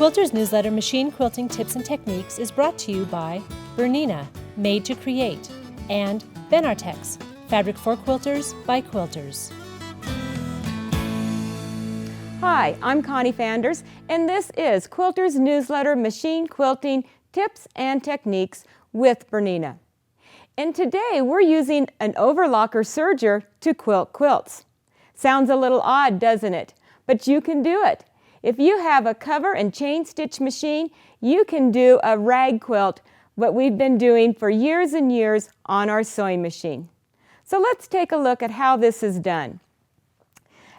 Quilter's newsletter, Machine Quilting Tips and Techniques, is brought to you by Bernina, Made to Create, and Benartex, Fabric for Quilters by Quilters. Hi, I'm Connie Fanders, and this is Quilter's newsletter, Machine Quilting Tips and Techniques with Bernina. And today we're using an overlocker serger to quilt quilts. Sounds a little odd, doesn't it? But you can do it. If you have a cover and chain stitch machine, you can do a rag quilt, what we've been doing for years and years on our sewing machine. So let's take a look at how this is done.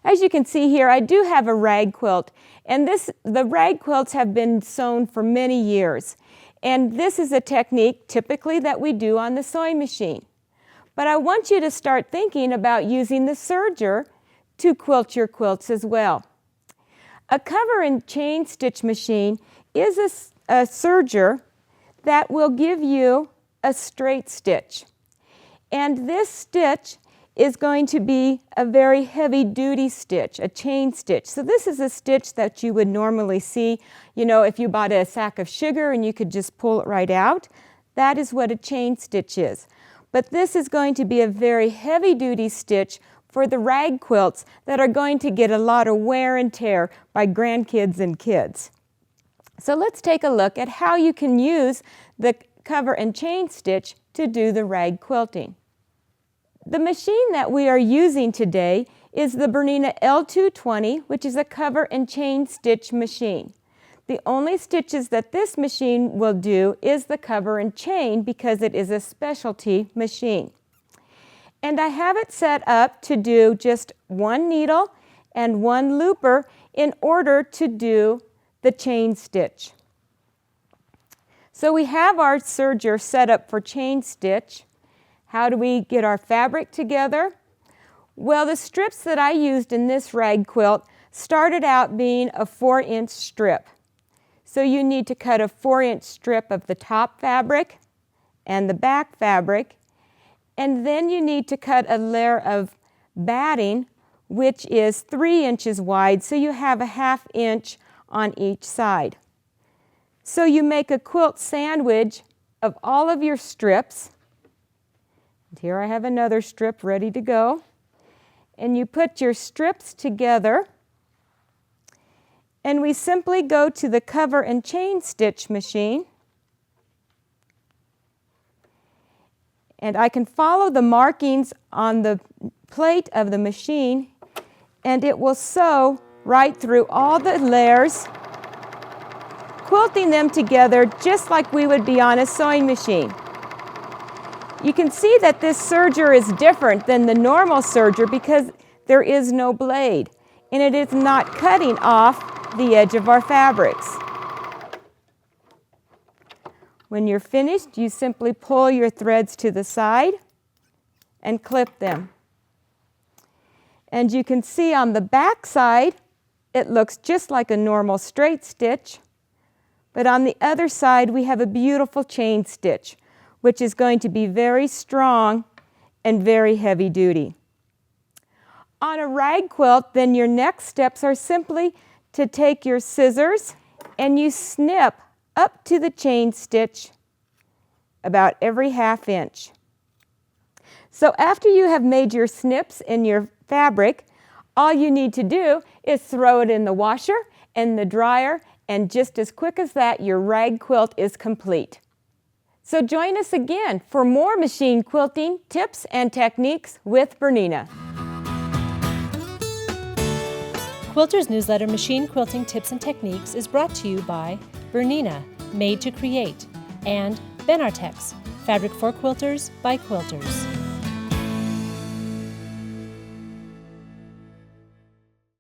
As you can see here, I do have a rag quilt, and the rag quilts have been sewn for many years. And this is a technique typically that we do on the sewing machine. But I want you to start thinking about using the serger to quilt your quilts as well. A cover and chain stitch machine is a serger that will give you a straight stitch. And this stitch is going to be a very heavy-duty stitch, a chain stitch. So this is a stitch that you would normally see, if you bought a sack of sugar and you could just pull it right out. That is what a chain stitch is. But this is going to be a very heavy-duty stitch for the rag quilts that are going to get a lot of wear and tear by grandkids and kids. So let's take a look at how you can use the cover and chain stitch to do the rag quilting. The machine that we are using today is the Bernina L220, which is a cover and chain stitch machine. The only stitches that this machine will do is the cover and chain because it is a specialty machine. And I have it set up to do just one needle and one looper in order to do the chain stitch. So we have our serger set up for chain stitch. How do we get our fabric together? Well, the strips that I used in this rag quilt started out being a 4-inch strip. So you need to cut a 4-inch strip of the top fabric and the back fabric, and then you need to cut a layer of batting, which is 3 inches wide, so you have a 1/2 inch on each side. So you make a quilt sandwich of all of your strips. And here I have another strip ready to go. And you put your strips together, and we simply go to the cover and chain stitch machine. And I can follow the markings on the plate of the machine, and it will sew right through all the layers, quilting them together just like we would be on a sewing machine. You can see that this serger is different than the normal serger because there is no blade, and it is not cutting off the edge of our fabrics. When you're finished, you simply pull your threads to the side and clip them. And you can see on the back side, it looks just like a normal straight stitch, but on the other side we have a beautiful chain stitch, which is going to be very strong and very heavy duty. On a rag quilt, then your next steps are simply to take your scissors and you snip up to the chain stitch about every 1/2 inch. So after you have made your snips in your fabric, all you need to do is throw it in the washer and the dryer, and just as quick as that, your rag quilt is complete. So join us again for more machine quilting tips and techniques with Bernina. Quilter's newsletter, Machine Quilting Tips and Techniques, is brought to you by Bernina, Made to Create, and Benartex, Fabric for Quilters by Quilters.